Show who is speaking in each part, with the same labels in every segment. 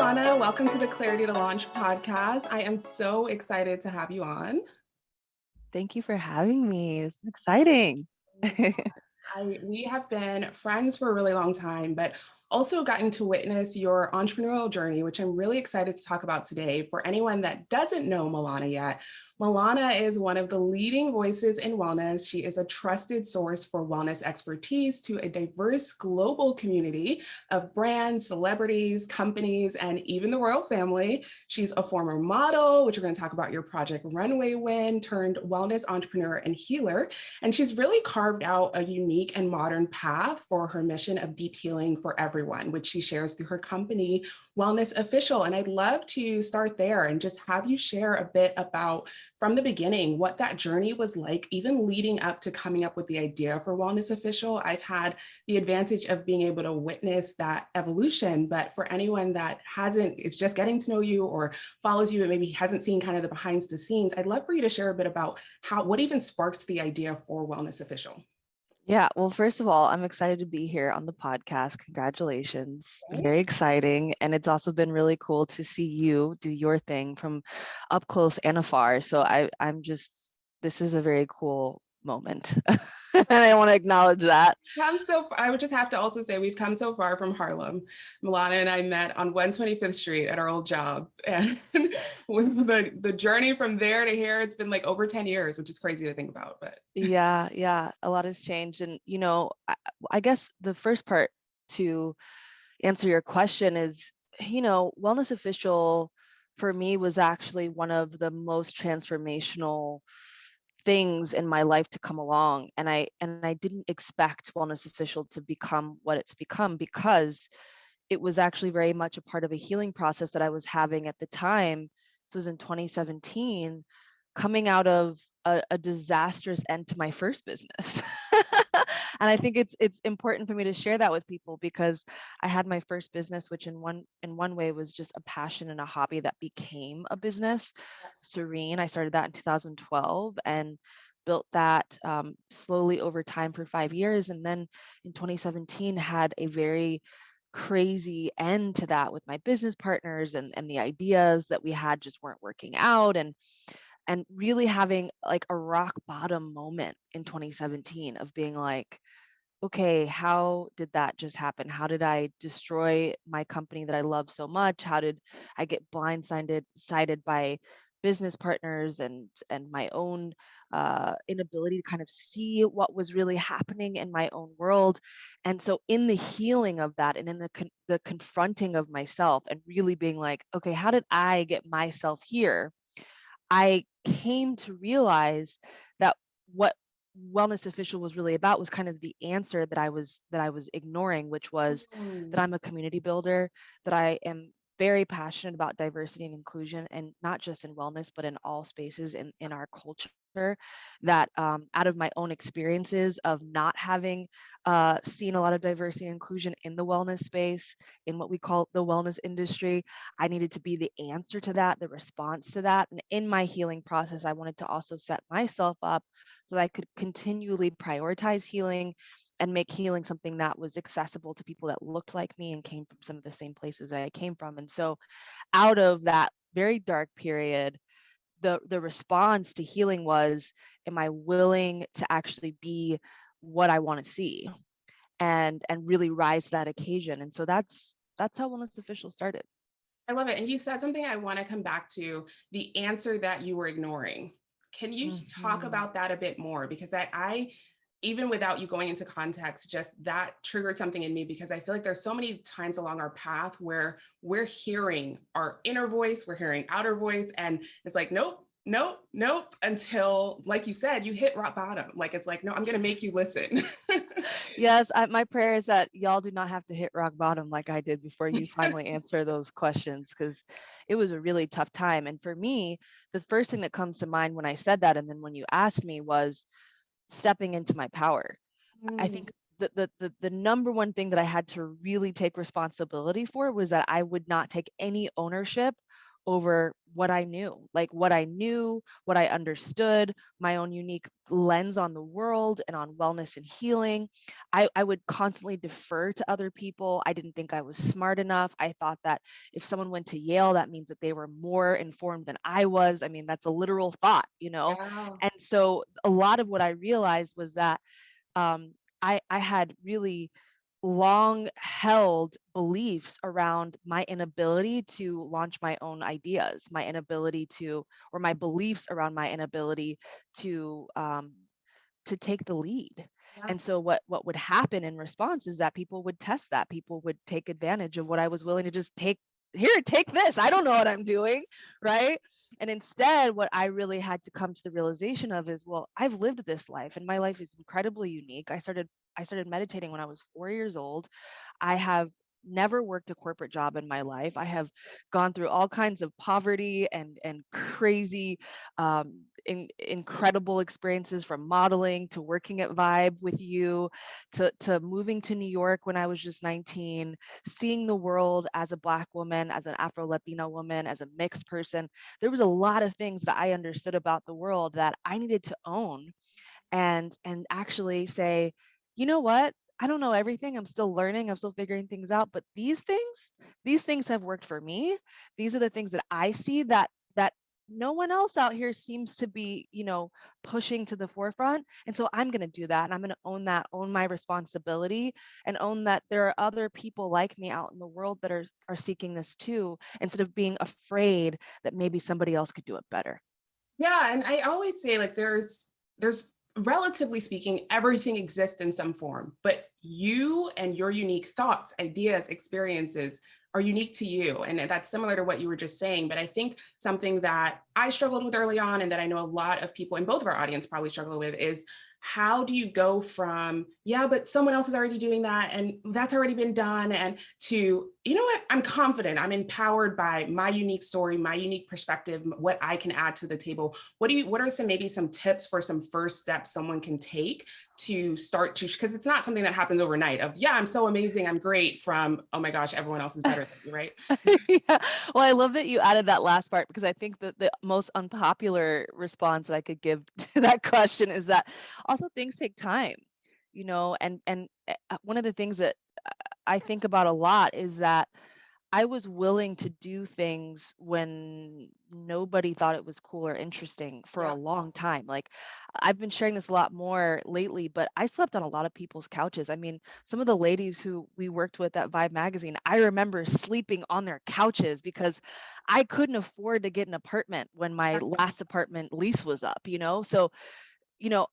Speaker 1: Millana. Welcome to the Clarity to Launch podcast. I am so excited to have you on.
Speaker 2: Thank you for having me. This is exciting.
Speaker 1: We have been friends for a really long time, but also gotten to witness your entrepreneurial journey, which I'm really excited to talk about today. For anyone that doesn't know Millana yet, Millana is one of the leading voices in wellness. She is a trusted source for wellness expertise to a diverse global community of brands, celebrities, companies, and even the royal family. She's a former model, which we're going to talk about your project Runway win, turned wellness entrepreneur and healer. And she's really carved out a unique and modern path for her mission of deep healing for everyone, which she shares through her company, Wellness Official. And I'd love to start there and just have you share a bit about, from the beginning, what that journey was like, even leading up to coming up with the idea for Wellness Official. I've had the advantage of being able to witness that evolution, but for anyone that hasn't, is just getting to know you or follows you and maybe hasn't seen kind of the behind the scenes, I'd love for you to share a bit about what even sparked the idea for Wellness Official.
Speaker 2: Yeah, well, first of all, I'm excited to be here on the podcast. Congratulations. Very exciting. And it's also been really cool to see you do your thing from up close and afar. So I'm just, this is a very cool moment. And I want to acknowledge that.
Speaker 1: I would just have to also say we've come so far from Harlem. Millana and I met on 125th Street at our old job. And with the journey from there to here, it's been like over 10 years, which is crazy to think about. But
Speaker 2: Yeah, a lot has changed. And, I guess the first part to answer your question is, Wellness Official for me was actually one of the most transformational things in my life to come along. And I didn't expect Wellness Official to become what it's become, because it was actually very much a part of a healing process that I was having at the time. This was in 2017, coming out of a disastrous end to my first business. And I think it's important for me to share that with people, because I had my first business, which in one way was just a passion and a hobby that became a business. Serene, I started that in 2012 and built that slowly over time for 5 years. And then in 2017 had a very crazy end to that with my business partners, and the ideas that we had just weren't working out, and really having like a rock bottom moment in 2017 of being like, okay, how did that just happen? How did I destroy my company that I love so much? How did I get blindsided by business partners and my own inability to kind of see what was really happening in my own world? And so, in the healing of that, and in the confronting of myself, and really being like, okay, how did I get myself here? I came to realize that what Wellness Official was really about was kind of the answer that I was ignoring, which was that I'm a community builder, that I am very passionate about diversity and inclusion, and not just in wellness, but in all spaces in our culture. That out of my own experiences of not having seen a lot of diversity and inclusion in the wellness space, in what we call the wellness industry, I needed to be the answer to that, the response to that. And in my healing process, I wanted to also set myself up so that I could continually prioritize healing and make healing something that was accessible to people that looked like me and came from some of the same places that I came from. And so out of that very dark period, the response to healing was, am I willing to actually be what I want to see, and really rise to that occasion? And so that's how Wellness Official started.
Speaker 1: I love it. And you said something I want to come back to, the answer that you were ignoring. Can you talk
Speaker 2: Mhm.
Speaker 1: about that a bit more? Because I even without you going into context, just that triggered something in me, because I feel like there's so many times along our path where we're hearing our inner voice, we're hearing outer voice, and it's like, nope, nope, nope, until, like you said, you hit rock bottom. Like, it's like, no, I'm going to make you listen.
Speaker 2: Yes, my prayer is that y'all do not have to hit rock bottom like I did before you finally answer those questions, because it was a really tough time. And for me, the first thing that comes to mind when I said that, and then when you asked me, was stepping into my power. I
Speaker 1: Mm,
Speaker 2: think the number one thing that I had to really take responsibility for was that I would not take any ownership over what I knew, like what I knew, what I understood, my own unique lens on the world and on wellness and healing. I would constantly defer to other people. I didn't think I was smart enough. I thought that if someone went to Yale, that means that they were more informed than I was. I mean, that's a literal thought, you know?
Speaker 1: Yeah.
Speaker 2: And so a lot of what I realized was that um, I had really long held beliefs around my inability to launch my own ideas, my inability to, or my beliefs around my inability to take the lead.
Speaker 1: Yeah.
Speaker 2: And so what would happen in response is that people would test that. People would take advantage of what I was willing to just take. Here, take this. I don't know what I'm doing, right? And instead, what I really had to come to the realization of is, well, I've lived this life and my life is incredibly unique. I started meditating when I was 4 years old. I have never worked a corporate job in my life. I have gone through all kinds of poverty and crazy, incredible experiences, from modeling to working at Vibe with you, to moving to New York when I was just 19, seeing the world as a Black woman, as an Afro Latina woman, as a mixed person. There was a lot of things that I understood about the world that I needed to own and actually say, you know what? I don't know everything. I'm still learning. I'm still figuring things out. But these things have worked for me. These are the things that I see that no one else out here seems to be, pushing to the forefront. And so I'm going to do that. And I'm going to own that, own my responsibility, and own that there are other people like me out in the world that are seeking this too, instead of being afraid that maybe somebody else could do it better.
Speaker 1: Yeah, and I always say like there's relatively speaking, everything exists in some form, but you and your unique thoughts, ideas, experiences are unique to you. And that's similar to what you were just saying. But I think something that I struggled with early on and that I know a lot of people in both of our audience probably struggle with is how do you go from, yeah, but someone else is already doing that and that's already been done, and to, you know what, I'm confident, I'm empowered by my unique story, my unique perspective, what I can add to the table. What are some, maybe some tips for some first steps someone can take to start to, because it's not something that happens overnight of, yeah, I'm so amazing, I'm great, from, oh my gosh, everyone else is better than you, right?
Speaker 2: Yeah. Well, I love that you added that last part, because I think that the most unpopular response that I could give to that question is that also things take time, and one of the things that I think about a lot is that I was willing to do things when nobody thought it was cool or interesting for a
Speaker 1: Yeah.
Speaker 2: long time. Like, I've been sharing this a lot more lately, but I slept on a lot of people's couches. I mean, some of the ladies who we worked with at Vibe magazine, I remember sleeping on their couches because I couldn't afford to get an apartment when my last apartment lease was up. So, you know,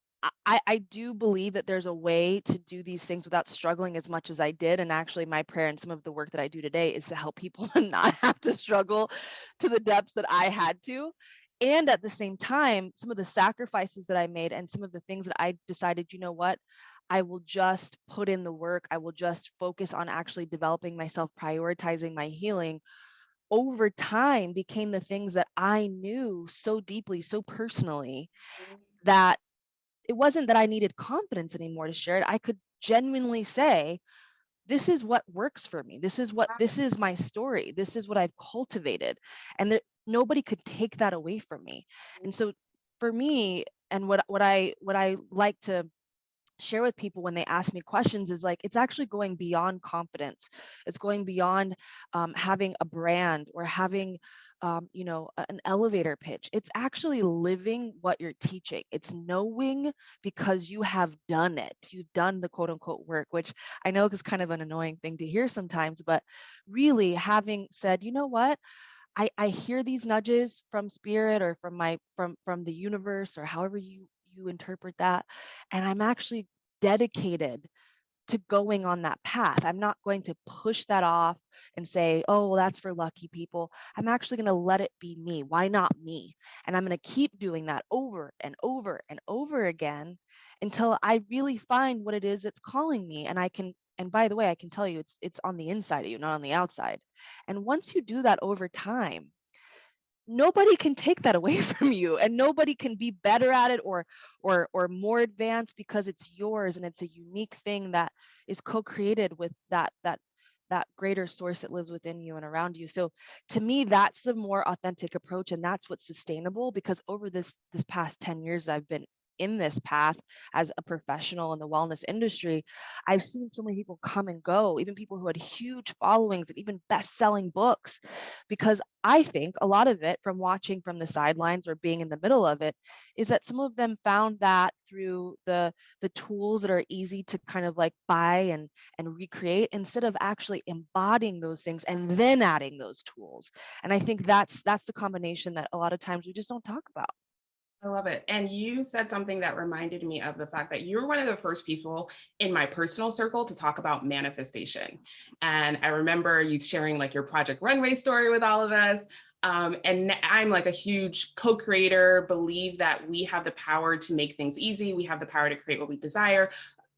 Speaker 2: I do believe that there's a way to do these things without struggling as much as I did. And actually, my prayer and some of the work that I do today is to help people not have to struggle to the depths that I had to. And at the same time, some of the sacrifices that I made and some of the things that I decided, you know what, I will just put in the work. I will just focus on actually developing myself, prioritizing my healing over time became the things that I knew so deeply, so personally, that it wasn't that I needed confidence anymore to share it. I could genuinely say, this is what works for me. This is my story. This is what I've cultivated. And that nobody could take that away from me. And so for me, and what I like to share with people when they ask me questions is, like, it's actually going beyond confidence. It's going beyond having a brand or having an elevator pitch. It's actually living what you're teaching. It's knowing because you have done it. You've done the quote unquote work, which I know is kind of an annoying thing to hear sometimes, but really having said, you know what, I hear these nudges from spirit or from the universe, or however you interpret that, and I'm actually dedicated to going on that path. I'm not going to push that off and say, oh, well, that's for lucky people. I'm actually going to let it be me. Why not me? And I'm going to keep doing that over and over and over again until I really find what it is that's calling me. And by the way, I can tell you it's on the inside of you, not on the outside. And once you do that over time, nobody can take that away from you, and nobody can be better at it or more advanced, because it's yours and it's a unique thing that is co-created with that that greater source that lives within you and around you. So to me, that's the more authentic approach, and that's what's sustainable, because over this past 10 years I've been in this path as a professional in the wellness industry, I've seen so many people come and go, even people who had huge followings and even best-selling books, because I think a lot of it, from watching from the sidelines or being in the middle of it, is that some of them found that through the tools that are easy to kind of like buy and recreate, instead of actually embodying those things and then adding those tools. And I think that's the combination that a lot of times we just don't talk about.
Speaker 1: I love it. And you said something that reminded me of the fact that you were one of the first people in my personal circle to talk about manifestation. And I remember you sharing like your Project Runway story with all of us. And I'm like a huge co-creator, believe that we have the power to make things easy. We have the power to create what we desire.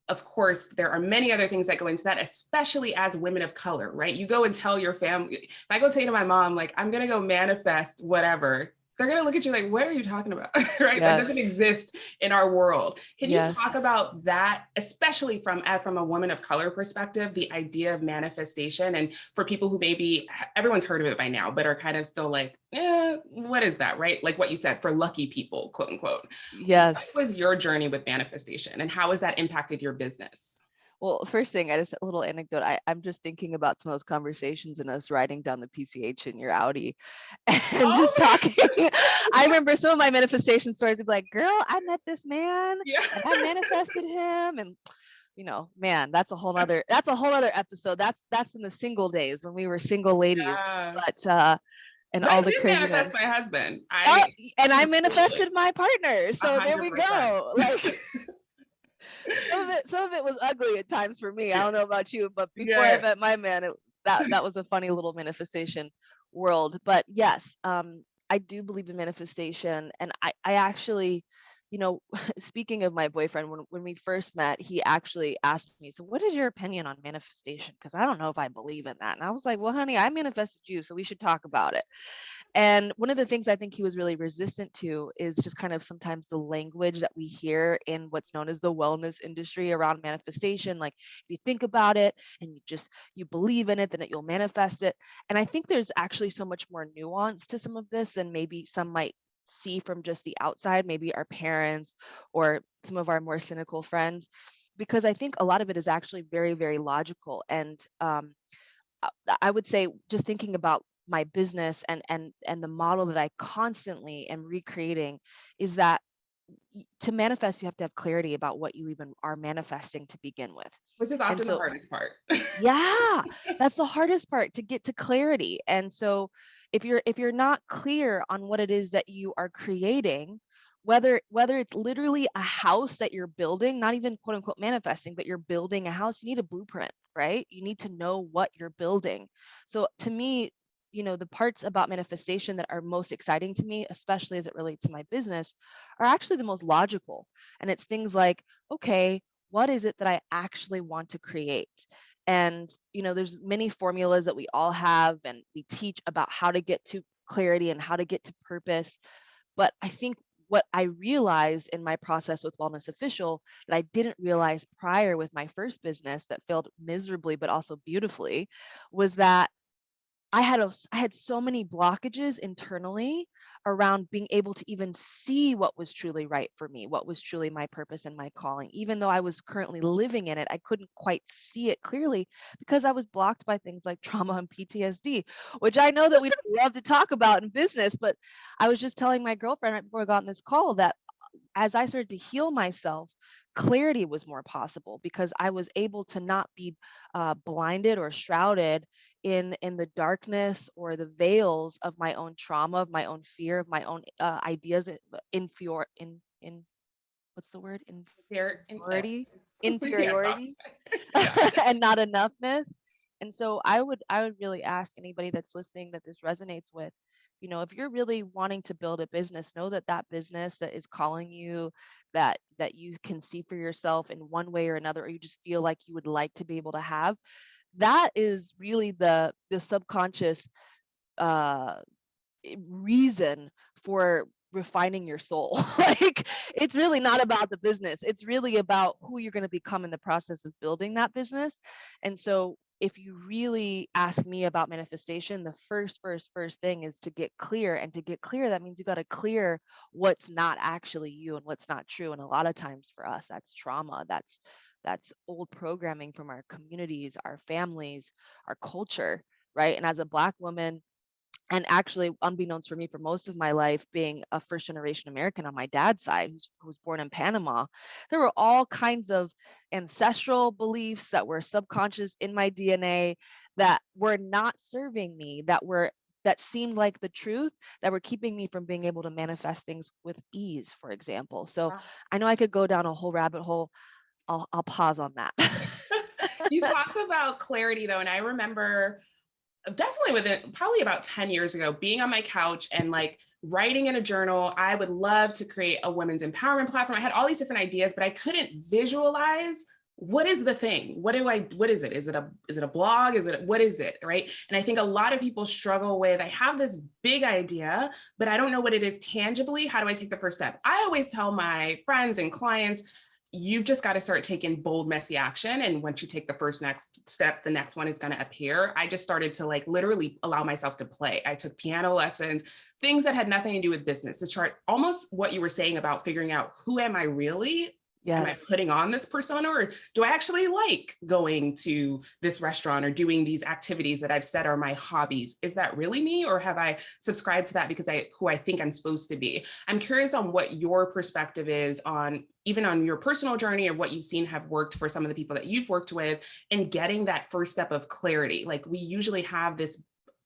Speaker 1: Of course, there are many other things that go into that, especially as women of color, right? You go and tell your family, if I go tell my mom, like, I'm going to go manifest whatever, they're going to look at you like, what are you talking about? Right? That doesn't
Speaker 2: Yes.
Speaker 1: exist in our world. Can you talk
Speaker 2: Yes.
Speaker 1: about that, especially from a woman of color perspective, the idea of manifestation, and for people who maybe everyone's heard of it by now, but are kind of still like, what is that? Right? Like what you said, for lucky people, quote unquote. What
Speaker 2: Yes.
Speaker 1: was your journey with manifestation and how has that impacted your business?
Speaker 2: Well, first thing, I just a little anecdote. I'm just thinking about some of those conversations and us riding down the PCH in your Audi and
Speaker 1: Oh
Speaker 2: just talking.
Speaker 1: my
Speaker 2: I remember some of my manifestation stories would be like, girl, I met this man
Speaker 1: yeah.
Speaker 2: and I manifested him. And man, that's a whole other episode. That's in the single days when we were single ladies.
Speaker 1: Yes.
Speaker 2: But and
Speaker 1: But I
Speaker 2: all the
Speaker 1: did
Speaker 2: craziness.
Speaker 1: manifest my husband.
Speaker 2: Oh,
Speaker 1: I
Speaker 2: and I
Speaker 1: completely
Speaker 2: manifested my partner. So there we
Speaker 1: 100%.
Speaker 2: go. Like some of it was ugly at times for me. I don't know about you, but before I
Speaker 1: Yeah.
Speaker 2: met my man, that was a funny little manifestation world. But yes, I do believe in manifestation, and I actually, speaking of my boyfriend, when we first met, he actually asked me, "So, what is your opinion on manifestation? Because I don't know if I believe in that." And I was like, "Well, honey, I manifested you, so we should talk about it." And one of the things I think he was really resistant to is just kind of sometimes the language that we hear in what's known as the wellness industry around manifestation. Like, if you think about it and you believe in it, then you'll manifest it. And I think there's actually so much more nuance to some of this than maybe some might see from just the outside, maybe our parents or some of our more cynical friends, because I think a lot of it is actually very, very logical. And I would say, just thinking about my business and the model that I constantly am recreating, is that to manifest, you have to have clarity about what you even are manifesting to begin with.
Speaker 1: Which is
Speaker 2: And
Speaker 1: often the
Speaker 2: so,
Speaker 1: hardest part.
Speaker 2: yeah, that's the hardest part, to get to clarity. And so if you're not clear on what it is that you are creating, whether it's literally a house that you're building, not even quote unquote manifesting, but you're building a house, you need a blueprint, right? You need to know what you're building. So to me, the parts about manifestation that are most exciting to me, especially as it relates to my business, are actually the most logical. And it's things like, okay, what is it that I actually want to create? And there's many formulas that we all have, and we teach about how to get to clarity and how to get to purpose. But I think what I realized in my process with Wellness Official, that I didn't realize prior with my first business that failed miserably but also beautifully, was that I had so many blockages internally around being able to even see what was truly right for me, what was truly my purpose and my calling. Even though I was currently living in it, I couldn't quite see it clearly because I was blocked by things like trauma and PTSD, which I know that we don't love to talk about in business. But I was just telling my girlfriend right before I got on this call that as I started to heal myself, clarity was more possible, because I was able to not be blinded or shrouded in the darkness or the veils of my own trauma, of my own fear, of my own ideas, inferior in what's the word,
Speaker 1: Here,
Speaker 2: inferiority,
Speaker 1: yeah,
Speaker 2: inferiority,
Speaker 1: yeah.
Speaker 2: and not enoughness. And so I would really ask anybody that's listening that this resonates with, if you're really wanting to build a business, know that that business that is calling you, that you can see for yourself in one way or another, or you just feel like you would like to be able to have, that is really the subconscious uh reason for refining your soul. Like, it's really not about the business, it's really about who you're going to become in the process of building that business. And so if you really ask me about manifestation, the first thing is to get clear. And to get clear, that means you got to clear what's not actually you and what's not true. And a lot of times for us, that's trauma. That's old programming from our communities, our families, our culture, right? And as a Black woman, and actually unbeknownst for me, for most of my life, being a first generation American on my dad's side, who was born in Panama, there were all kinds of ancestral beliefs that were subconscious in my DNA that were not serving me, that seemed like the truth, that were keeping me from being able to manifest things with ease, for example. So
Speaker 1: Wow.
Speaker 2: I know I could go down a whole rabbit hole. I'll pause on that.
Speaker 1: You talk about clarity though, and I remember definitely within probably about 10 years ago, being on my couch and like writing in a journal. I would love to create a women's empowerment platform. I had all these different ideas, but I couldn't visualize what is the thing? What is it? Is it a blog? What is it? Right. And I think a lot of people struggle with, I have this big idea, but I don't know what it is tangibly. How do I take the first step? I always tell my friends and clients, you've just got to start taking bold, messy action. And once you take the first next step, the next one is going to appear. I just started to like literally allow myself to play. I took piano lessons, things that had nothing to do with business, to chart almost what you were saying about figuring out, who am I really? Am I
Speaker 2: Yes.
Speaker 1: putting on this persona, or do I actually like going to this restaurant or doing these activities that I've said are my hobbies? Is that really me, or have I subscribed to that because who I think I'm supposed to be? I'm curious on what your perspective is on, even on your personal journey, or what you've seen have worked for some of the people that you've worked with in getting that first step of clarity. Like, we usually have this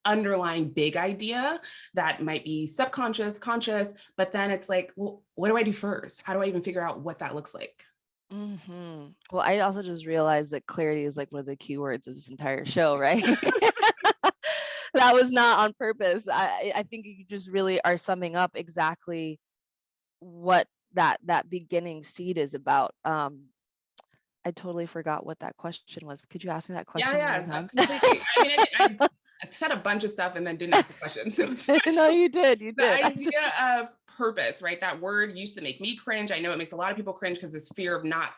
Speaker 1: underlying big idea that might be subconscious, conscious, but then it's like, well, what do I do first? How do I even figure out what that looks like?
Speaker 2: Well, I also just realized that clarity is like one of the keywords of this entire show, right? That was not on purpose. I think you just really are summing up exactly what that beginning seed is about. I totally forgot what that question was. Could you ask me that
Speaker 1: Yeah,
Speaker 2: question one more
Speaker 1: yeah,
Speaker 2: time?
Speaker 1: completely. I mean, I said a bunch of stuff and then didn't ask a question. So it's
Speaker 2: No, you did. You
Speaker 1: the
Speaker 2: did.
Speaker 1: idea of purpose, right? That word used to make me cringe. I know it makes a lot of people cringe because this fear of not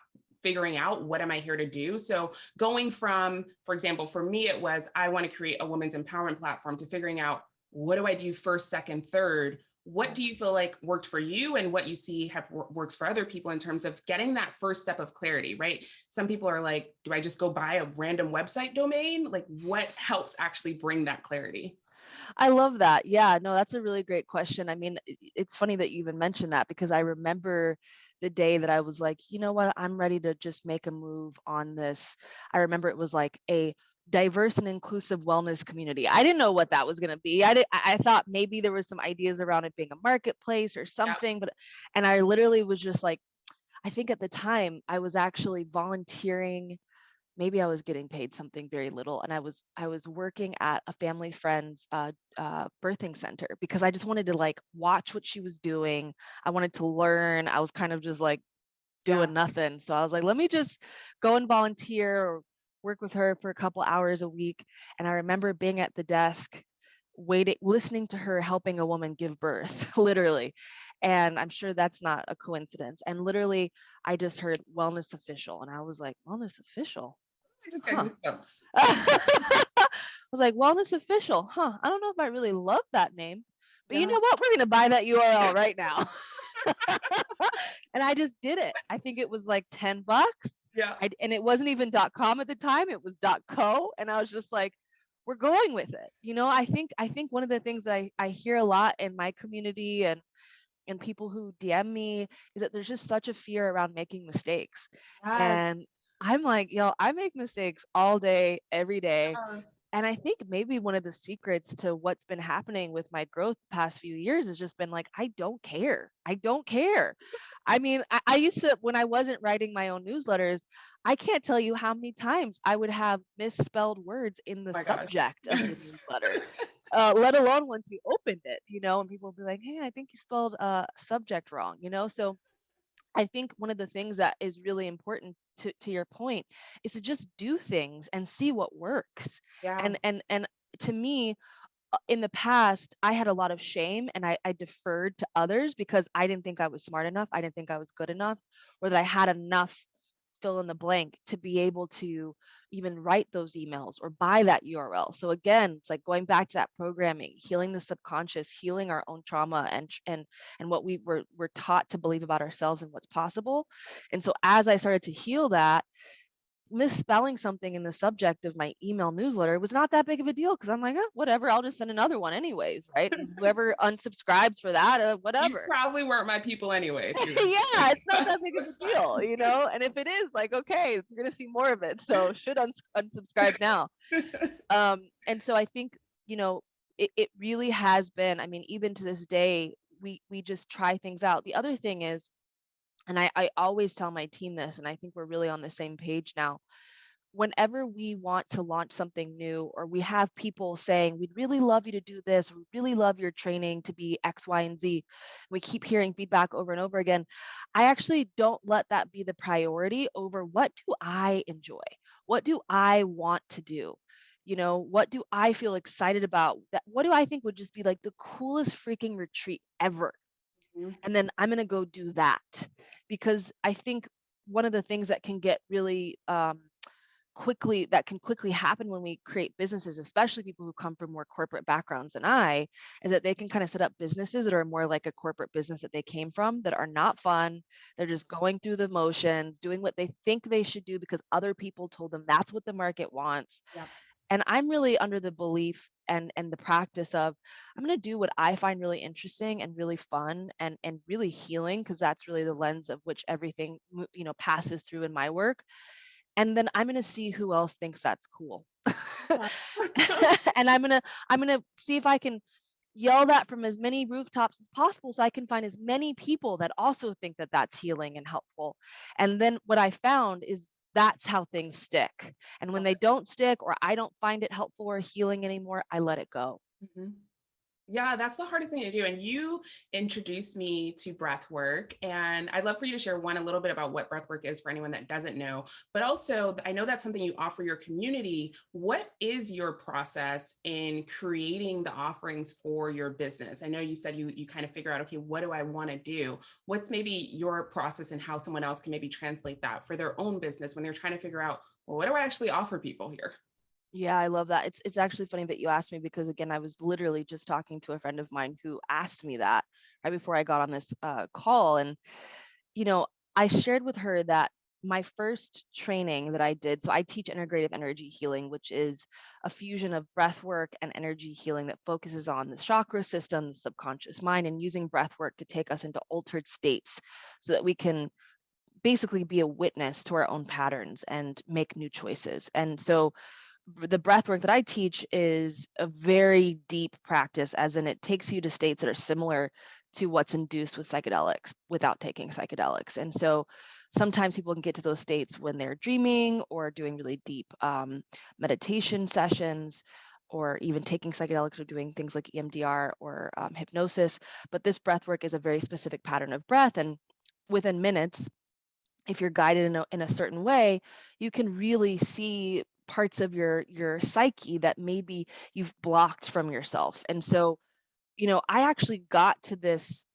Speaker 1: figuring out, what am I here to do? So going from, for example, for me, it was, I want to create a women's empowerment platform, to figuring out, what do I do first, second, third? What do you feel like worked for you, and what you see have works for other people in terms of getting that first step of clarity, right? Some people are like, do I just go buy a random website domain? Like, what helps actually bring that clarity?
Speaker 2: I love that. Yeah, no, that's a really great question. I mean, it's funny that you even mentioned that, because I remember the day that I was like, you know what, I'm ready to just make a move on this. I remember it was like a diverse and inclusive wellness community. I didn't know what that was going to be. I thought maybe there was some ideas around it being a marketplace or
Speaker 1: Yeah.
Speaker 2: something, but and I literally was just like, I think at the time I was actually volunteering. Maybe I was getting paid something very little, and I was working at a family friend's birthing center, because I just wanted to like watch what she was doing. I wanted to learn. I was kind of just like
Speaker 1: Yeah.
Speaker 2: doing nothing, so I was like, let me just go and volunteer or work with her for a couple hours a week. And I remember being at the desk, waiting, listening to her helping a woman give birth, literally. And I'm sure that's not a coincidence. And literally, I just heard wellness official, and I was like, wellness official.
Speaker 1: I just got
Speaker 2: Huh.
Speaker 1: goosebumps.
Speaker 2: I was like, wellness official. Huh. I don't know if I really love that name, but you
Speaker 1: Yeah.
Speaker 2: know what? We're going to buy that URL right now. And I just did it. I think it was like $10.
Speaker 1: Yeah.
Speaker 2: And it wasn't even .com at the time, it was .co. And I was just like, we're going with it. I think one of the things that I hear a lot in my community and people who DM me is that there's just such a fear around making mistakes.
Speaker 1: Yes.
Speaker 2: And I'm like, yo, I make mistakes all day, every day.
Speaker 1: Yes.
Speaker 2: And I think maybe one of the secrets to what's been happening with my growth the past few years has just been like, I don't care. I don't care. I mean, I used to, when I wasn't writing my own newsletters, I can't tell you how many times I would have misspelled words in
Speaker 1: Oh
Speaker 2: the
Speaker 1: my gosh.
Speaker 2: subject of the
Speaker 1: Yes.
Speaker 2: newsletter, let alone once you opened it, and people would be like, hey, I think you spelled subject wrong. So I think one of the things that is really important to your point is to just do things and see what works.
Speaker 1: Yeah.
Speaker 2: And to me, in the past, I had a lot of shame, and I deferred to others because I didn't think I was smart enough. I didn't think I was good enough, or that I had enough fill in the blank to be able to even write those emails or buy that URL. So again, it's like going back to that programming, healing the subconscious, healing our own trauma and what we're taught to believe about ourselves and what's possible. And so as I started to heal that, misspelling something in the subject of my email newsletter was not that big of a deal because I'm like, "Oh, whatever, I'll just send another one anyways, right? And whoever unsubscribes for that,
Speaker 1: You
Speaker 2: whatever."
Speaker 1: probably weren't my people anyway if you were
Speaker 2: Yeah, it's not that big of
Speaker 1: that's
Speaker 2: a deal,
Speaker 1: fine.
Speaker 2: And if it is, like, okay, we're gonna see more of it. So should unsubscribe now. And so I think, it really has been, I mean, even to this day, we just try things out. The other thing is, and I always tell my team this, and I think we're really on the same page now. Whenever we want to launch something new, or we have people saying, we'd really love you to do this, we really love your training to be X, Y, and Z, we keep hearing feedback over and over again. I actually don't let that be the priority over what do I enjoy? What do I want to do? What do I feel excited about? What do I think would just be like the coolest freaking retreat ever?
Speaker 1: Mhm.
Speaker 2: And then I'm going to go do that. Because I think one of the things that can get really that can quickly happen when we create businesses, especially people who come from more corporate backgrounds than I, is that they can kind of set up businesses that are more like a corporate business that they came from, that are not fun. They're just going through the motions, doing what they think they should do because other people told them that's what the market wants.
Speaker 1: Yeah.
Speaker 2: And I'm really under the belief and the practice of, I'm going to do what I find really interesting and really fun and really healing, because that's really the lens of which everything passes through in my work. And then I'm going to see who else thinks that's cool.
Speaker 1: Yeah.
Speaker 2: And I'm going to see if I can yell that from as many rooftops as possible, so I can find as many people that also think that that's healing and helpful. And then what I found is that's how things stick. And when
Speaker 1: Love
Speaker 2: they
Speaker 1: it.
Speaker 2: don't stick, or I don't find it helpful or healing anymore, I let it go.
Speaker 1: Mhm. Yeah, that's the hardest thing to do. And you introduced me to breath work. And I'd love for you to share a little bit about what breath work is for anyone that doesn't know. But also, I know that's something you offer your community. What is your process in creating the offerings for your business? I know you said you kind of figure out, okay, what do I want to do? What's maybe your process and how someone else can maybe translate that for their own business when they're trying to figure out, well, what do I actually offer people here?
Speaker 2: Yeah, I love that. It's actually funny that you asked me, because again, I was literally just talking to a friend of mine who asked me that right before I got on this call. And you know, I shared with her that my first training that I did, so I teach integrative energy healing, which is a fusion of breath work and energy healing that focuses on the chakra system, the subconscious mind, and using breath work to take us into altered states so that we can basically be a witness to our own patterns and make new choices. And so the breath work that I teach is a very deep practice, as in it takes you to states that are similar to what's induced with psychedelics without taking psychedelics. And so sometimes people can get to those states when they're dreaming or doing really deep meditation sessions, or even taking psychedelics or doing things like EMDR or hypnosis. But this breath work is a very specific pattern of breath. And within minutes, if you're guided in a certain way, you can really see parts of your psyche that maybe you've blocked from yourself. And so, I actually got to this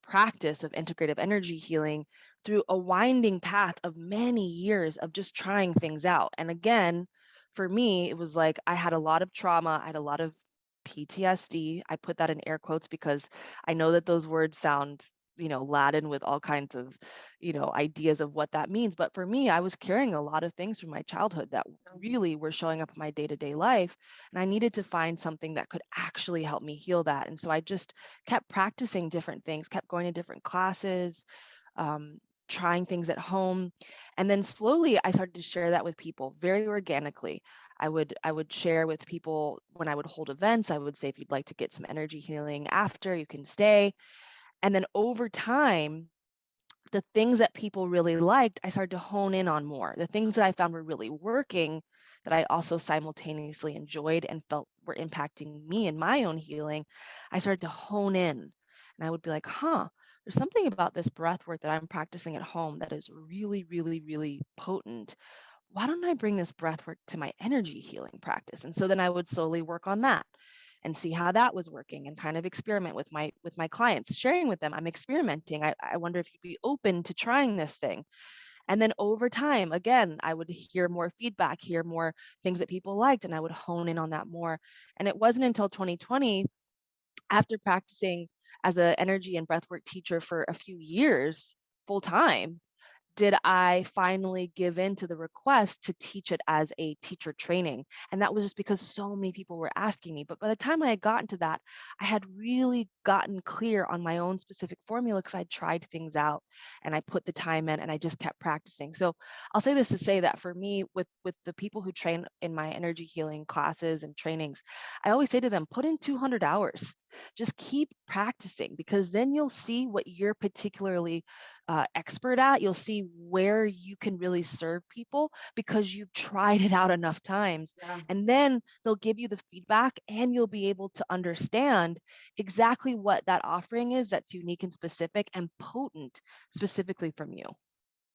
Speaker 2: practice of integrative energy healing through a winding path of many years of just trying things out. And again, for me, it was like I had a lot of trauma, I had a lot of PTSD. I put that in air quotes because I know that those words sound, Latin, with all kinds of, ideas of what that means. But for me, I was carrying a lot of things from my childhood that really were showing up in my day-to-day life. And I needed to find something that could actually help me heal that. And so I just kept practicing different things, kept going to different classes, um, trying things at home. And then slowly I started to share that with people very organically. I would share with people when I would hold events. I would say, if you'd like to get some energy healing after, you can stay. And then over time, the things that people really liked, I started to hone in on more. The things that I found were really working, that I also simultaneously enjoyed and felt were impacting me in my own healing, I started to hone in. And I would be like, there's something about this breath work that I'm practicing at home that is really, really, really potent. Why don't I bring this breath work to my energy healing practice? And so then I would slowly work on that and see how that was working, and kind of experiment with my clients, sharing with them, I'm experimenting. I wonder if you'd be open to trying this thing. And then over time, again, I would hear more feedback, hear more things that people liked, and I would hone in on that more. And it wasn't until 2020, after practicing as an energy and breathwork teacher for a few years full time, did I finally give in to the request to teach it as a teacher training. And that was just because so many people were asking me. But by the time I had gotten to that, I had really gotten clear on my own specific formula because I tried things out and I put the time in and I just kept practicing. So I'll say this to say that for me, with the people who train in my energy healing classes and trainings, I always say to them, put in 200 hours. Just keep practicing, because then you'll see what you're particularly expert at. You'll see where you can really serve people because you've tried it out enough times.
Speaker 1: Yeah.
Speaker 2: And then they'll give you the feedback and you'll be able to understand exactly what that offering is that's unique and specific and potent specifically from you.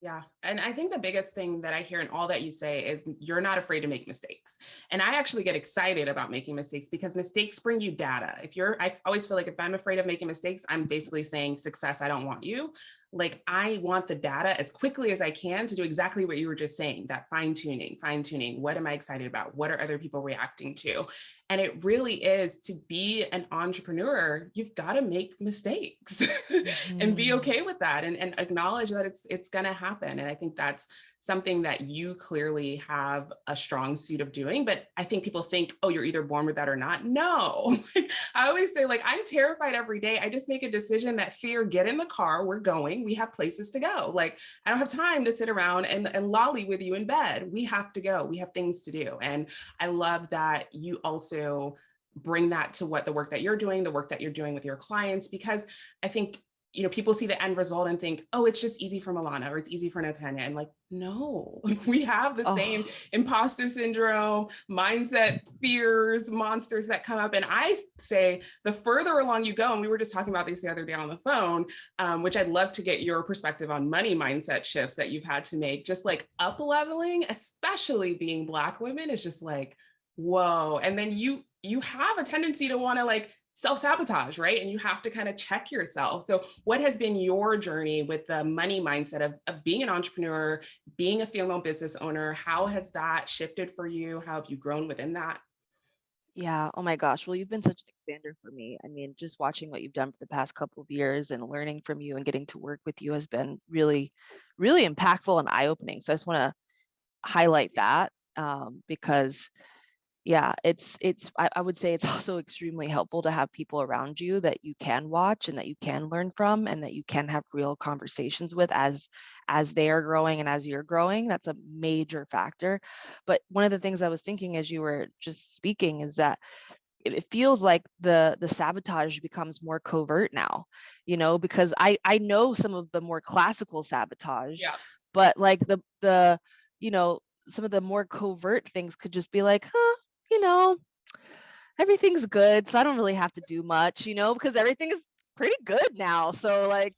Speaker 1: Yeah. And I think the biggest thing that I hear in all that you say is you're not afraid to make mistakes. And I actually get excited about making mistakes because mistakes bring you data. I always feel like if I'm afraid of making mistakes, I'm basically saying, success, I don't want you. Like, I want the data as quickly as I can to do exactly what you were just saying, that fine tuning, fine tuning. What am I excited about? What are other people reacting to? And it really is, to be an entrepreneur, you've got to make mistakes and be
Speaker 2: Mhm.
Speaker 1: okay with that, and acknowledge that it's going to happen. And I think that's something that you clearly have a strong suit of doing. But I think people think, oh, you're either born with that or not. No. I always say, like, I'm terrified every day. I just make a decision that, fear, get in the car, we're going, we have places to go. Like, I don't have time to sit around and lolly with you in bed. We have to go, we have things to do. And I love that you also bring that to what the work that you're doing, the work that you're doing with your clients, because I think, people see the end result and think, oh, it's just easy for Millana or it's easy for Natayna. And like, no, we have the same
Speaker 2: Oh,
Speaker 1: imposter syndrome, mindset, fears, monsters that come up. And I say the further along you go, and we were just talking about this the other day on the phone, which I'd love to get your perspective on money mindset shifts that you've had to make, just like up leveling, especially being Black women, is just like, whoa. And then you have a tendency to want to like self-sabotage, right? And you have to kind of check yourself. So what has been your journey with the money mindset of being an entrepreneur, being a female business owner? How has that shifted for you? How have you grown within that?
Speaker 2: yeah. Oh my gosh. Well, you've been such an expander for me. I mean, just watching what you've done for the past couple of years and learning from you and getting to work with you has been really, really impactful and eye-opening. So I just want to highlight that, because yeah, I would say it's also extremely helpful to have people around you that you can watch and that you can learn from and that you can have real conversations with as they are growing and as you're growing. That's a major factor. But one of the things I was thinking as you were just speaking is that it feels like the sabotage becomes more covert now, because I know some of the more classical sabotage,
Speaker 1: Yeah.
Speaker 2: but like the you know some of the more covert things could just be like, you know, everything's good, so I don't really have to do much, because everything is pretty good now. So like,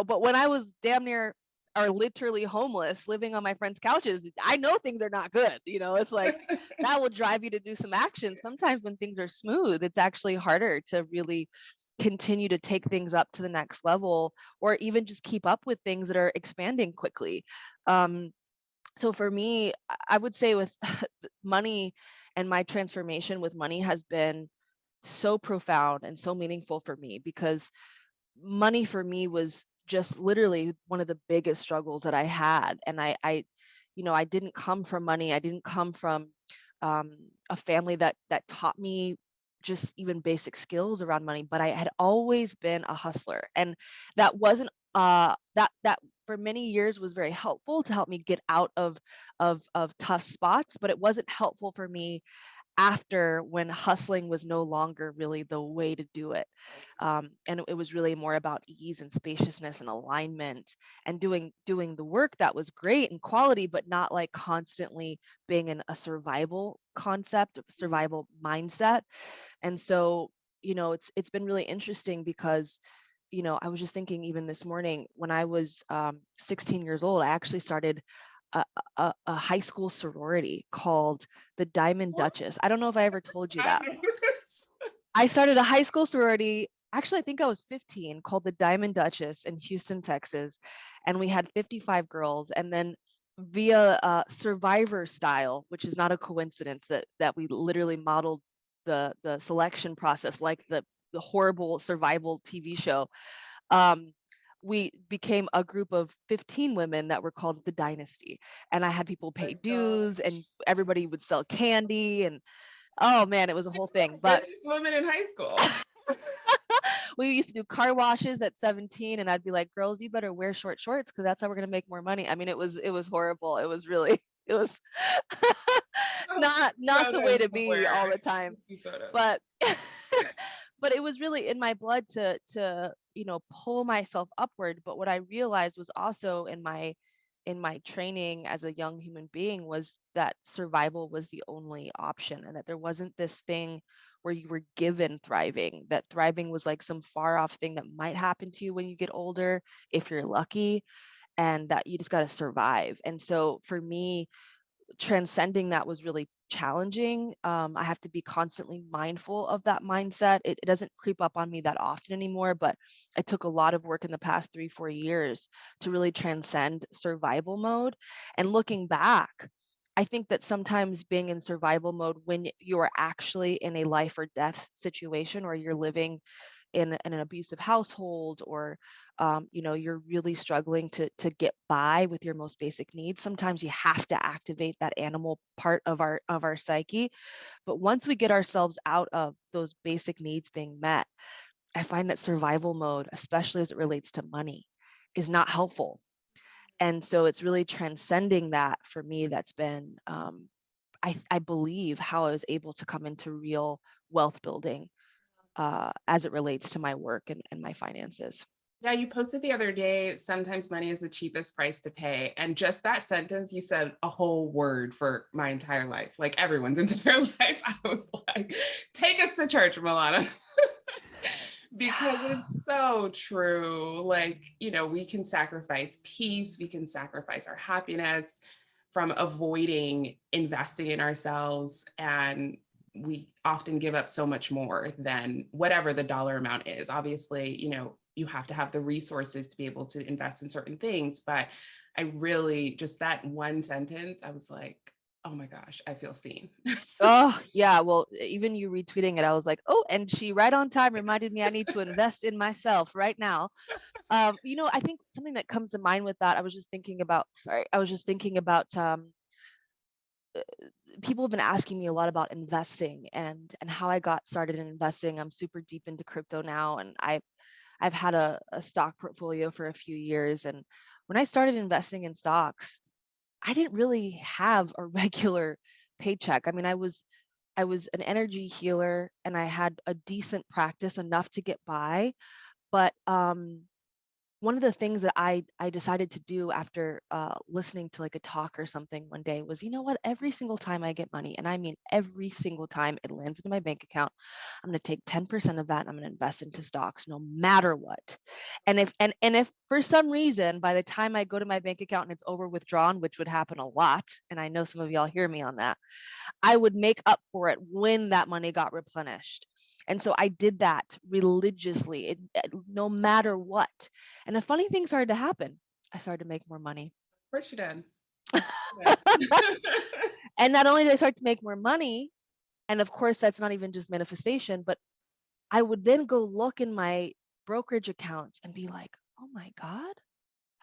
Speaker 2: but when I was damn near or literally homeless, living on my friends' couches, I know things are not good. It's like that will drive you to do some action. Sometimes when things are smooth, it's actually harder to really continue to take things up to the next level or even just keep up with things that are expanding quickly. Um, so for me, I would say with money and my transformation with money has been so profound and so meaningful for me because money for me was just literally one of the biggest struggles that I had. And I didn't come from money. I didn't come from a family that taught me just even basic skills around money, but I had always been a hustler. And that wasn't that for many years was very helpful to help me get out of tough spots, but it wasn't helpful for me after when hustling was no longer really the way to do it. And it was really more about ease and spaciousness and alignment and doing the work that was great and quality, but not like constantly being in a survival concept, survival mindset. And so, it's been really interesting because I was just thinking even this morning when I was 16 years old, I actually started a high school sorority called the Diamond Duchess. I don't know if I ever told you
Speaker 1: I
Speaker 2: that.
Speaker 1: know.
Speaker 2: I started a high school sorority. Actually, I think I was 15, called the Diamond Duchess in Houston, Texas. and we had 55 girls. And then via Survivor style, which is not a coincidence that we literally modeled the selection process like the horrible survival TV show. Um, we became a group of 15 women that were called the Dynasty, and I had people
Speaker 1: My
Speaker 2: pay
Speaker 1: God.
Speaker 2: dues, and everybody would sell candy, and oh man, it was a whole thing. But
Speaker 1: Goodness, women in high school.
Speaker 2: we used to do car washes at 17, and I'd be like, girls, you better wear short shorts because that's how we're gonna make more money. I mean, it was horrible. It was really it was not the way
Speaker 1: Photos
Speaker 2: to be
Speaker 1: somewhere.
Speaker 2: all the
Speaker 1: I
Speaker 2: time.
Speaker 1: see photos.
Speaker 2: But but it was really in my blood to pull myself upward. But what I realized was also in my training as a young human being was that survival was the only option, and that there wasn't this thing where you were given thriving, that thriving was like some far off thing that might happen to you when you get older if you're lucky, and that you just got to survive. And so for me, transcending that was really challenging. I have to be constantly mindful of that mindset. It doesn't creep up on me that often anymore, but it took a lot of work in the past 3-4 years to really transcend survival mode. And looking back, I think that sometimes being in survival mode when you are actually in a life or death situation, or you're living in an abusive household, or you're really struggling to get by with your most basic needs, sometimes you have to activate that animal part of our psyche. But once we get ourselves out of those basic needs being met, I find that survival mode, especially as it relates to money, is not helpful. And so it's really transcending that for me that's been I believe how I was able to come into real wealth building as it relates to my work and my finances.
Speaker 1: Yeah, you posted the other day, sometimes money is the cheapest price to pay. And just that sentence, you said a whole word for my entire life, like everyone's entire life. I was like, take us to church, Millana. Because
Speaker 2: Yeah.
Speaker 1: it's so true. Like, we can sacrifice peace, we can sacrifice our happiness from avoiding investing in ourselves. And we often give up so much more than whatever the dollar amount is. Obviously, you have to have the resources to be able to invest in certain things. But I really, just that one sentence, I was like, oh my gosh, I feel seen.
Speaker 2: Oh, yeah. Well, even you retweeting it, I was like, oh, and she right on time reminded me I need to invest in myself right now. I think something that comes to mind with that, I was just thinking about people have been asking me a lot about investing and how I got started in investing. I'm super deep into crypto now, and I've had a stock portfolio for a few years. And when I started investing in stocks, I didn't really have a regular paycheck. I mean, I was an energy healer, and I had a decent practice enough to get by. But one of the things that I decided to do after listening to like a talk or something one day was, you know what? Every single time I get money, and I mean every single time it lands into my bank account, I'm going to take 10% of that and I'm going to invest into stocks, no matter what. And if for some reason by the time I go to my bank account and it's over withdrawn, which would happen a lot, and I know some of y'all hear me on that, I would make up for it when that money got replenished. And so I did that religiously, no matter what. And a funny thing started to happen. I started to make more money.
Speaker 1: Of course you did. Of course you did.
Speaker 2: And not only did I start to make more money, and of course, that's not even just manifestation, but I would then go look in my brokerage accounts and be like, oh my God,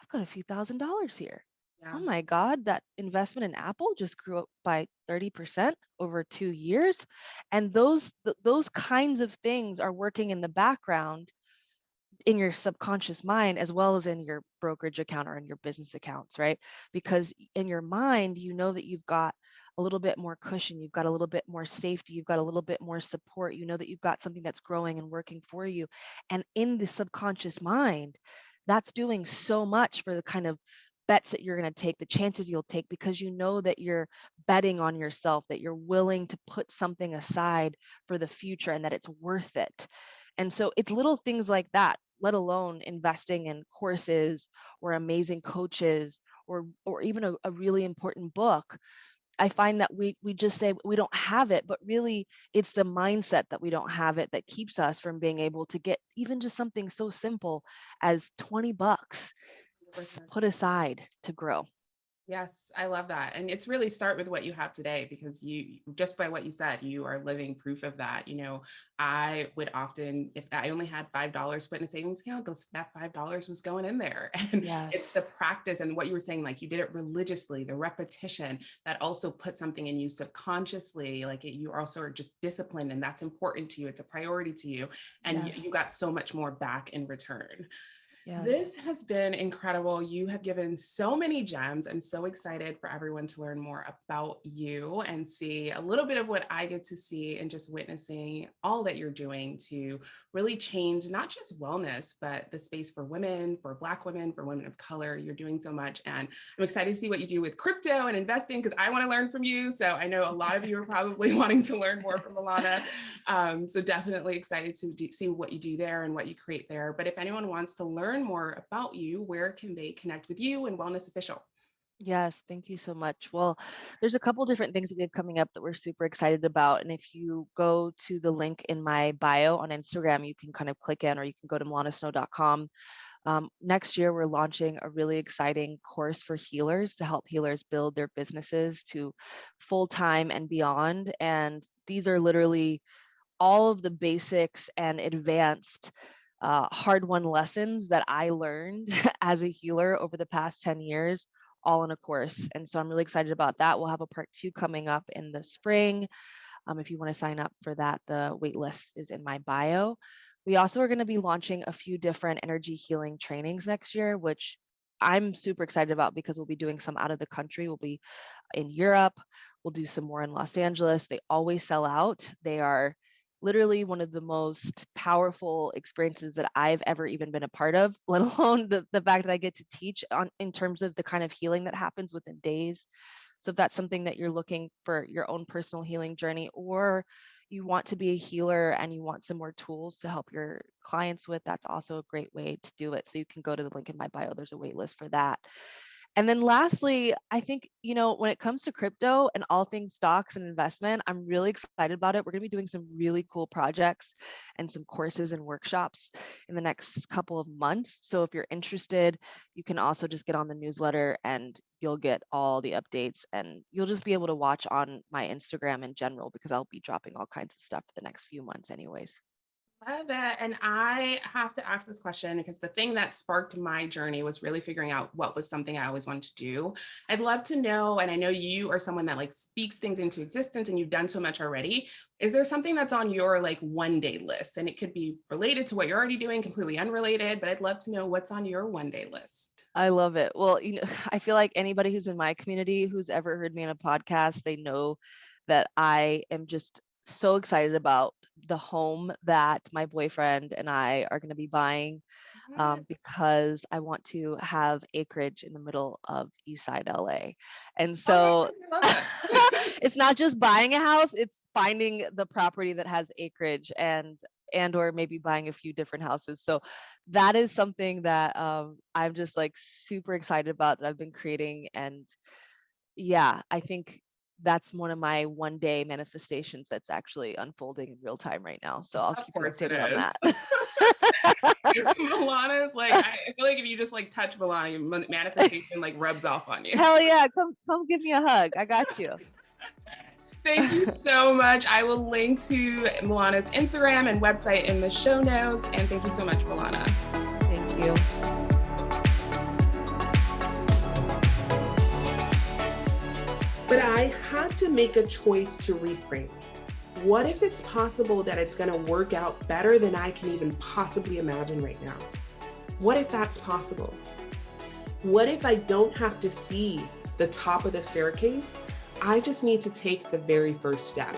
Speaker 2: I've got a few $1,000s here.
Speaker 1: Yeah.
Speaker 2: Oh my God, that investment in Apple just grew up by 30% over 2 years. And those kinds of things are working in the background in your subconscious mind as well as in your brokerage account or in your business accounts, right? Because in your mind, you know that you've got a little bit more cushion, you've got a little bit more safety, you've got a little bit more support, you know that you've got something that's growing and working for you. And in the subconscious mind, that's doing so much for the kind of bets that you're going to take, the chances you'll take, because you know that you're betting on yourself, that you're willing to put something aside for the future and that it's worth it. And so it's little things like that, let alone investing in courses or amazing coaches or even a really important book. I find that we just say we don't have it, but really it's the mindset that we don't have it that keeps us from being able to get even just something so simple as $20 put aside to grow.
Speaker 1: Yes, I love that. And it's really start with what you have today because you just by what you said, you are living proof of that. I would often, if I only had $5 put in a savings account, that $5 was going in there. And it's the
Speaker 2: Yes.
Speaker 1: practice and what you were saying, like you did it religiously, the repetition that also put something in you subconsciously, like you also are just disciplined and that's important to you. It's a priority to you. And you
Speaker 2: Yes.
Speaker 1: got so much more back in return.
Speaker 2: Yes.
Speaker 1: This has been incredible. You have given so many gems. I'm so excited for everyone to learn more about you and see a little bit of what I get to see and just witnessing all that you're doing to really change not just wellness, but the space for women, for Black women, for women of color. You're doing so much. And I'm excited to see what you do with crypto and investing because I want to learn from you. So I know a lot of you are probably wanting to learn more from Millana. So definitely excited to see what you do there and what you create there. But if anyone wants to learn more about you, where can they connect with you and Wellness Official?
Speaker 2: Yes, thank you so much. Well, there's a couple different things that we have coming up that we're super excited about. And if you go to the link in my bio on Instagram, you can kind of click in, or you can go to millanasnow.com. Next year, we're launching a really exciting course for healers to help healers build their businesses to full time and beyond. And these are literally all of the basics and advanced hard-won lessons that I learned as a healer over the past 10 years, all in a course. And so I'm really excited about that. We'll have a part 2 coming up in the spring. If you want to sign up for that, the wait list is in my bio. We also are going to be launching a few different energy healing trainings next year, which I'm super excited about because we'll be doing some out of the country. We'll be in Europe. We'll do some more in Los Angeles. They always sell out. They are literally one of the most powerful experiences that I've ever even been a part of, let alone the fact that I get to teach on in terms of the kind of healing that happens within days. So if that's something that you're looking for your own personal healing journey, or you want to be a healer and you want some more tools to help your clients with, that's also a great way to do it. So you can go to the link in my bio. There's a wait list for that. And then lastly, I think, when it comes to crypto and all things stocks and investment, I'm really excited about it. We're going to be doing some really cool projects and some courses and workshops in the next couple of months. So if you're interested, you can also just get on the newsletter and you'll get all the updates, and you'll just be able to watch on my Instagram in general because I'll be dropping all kinds of stuff for the next few months anyways.
Speaker 1: Love it. And I have to ask this question because the thing that sparked my journey was really figuring out what was something I always wanted to do. I'd love to know, and I know you are someone that like speaks things into existence and you've done so much already. Is there something that's on your like 1-day list? And it could be related to what you're already doing, completely unrelated, but I'd love to know what's on your 1-day list.
Speaker 2: I love it. Well, I feel like anybody who's in my community who's ever heard me on a podcast, they know that I am just so excited about the home that my boyfriend and I are going to be buying,
Speaker 1: Yes.
Speaker 2: because I want to have acreage in the middle of East Side LA. And
Speaker 1: Oh my
Speaker 2: so
Speaker 1: goodness, I love that.
Speaker 2: it's not just buying a house, it's finding the property that has acreage and or maybe buying a few different houses. So that is something that I'm just like super excited about, that I've been creating. And yeah, I think that's one of my 1-day manifestations that's actually unfolding in real time right now. So I'll
Speaker 1: Of
Speaker 2: keep you
Speaker 1: course it
Speaker 2: updated on
Speaker 1: is.
Speaker 2: that.
Speaker 1: Milana is like, I feel like if you just like touch Milana, manifestation like rubs off on you.
Speaker 2: Hell yeah, come give me a hug. I got you.
Speaker 1: Thank you so much. I will link to Milana's Instagram and website in the show notes. And thank you so much, Milana.
Speaker 2: Thank you.
Speaker 1: But I had to make a choice to reframe. What if it's possible that it's going to work out better than I can even possibly imagine right now? What if that's possible? What if I don't have to see the top of the staircase? I just need to take the very first step.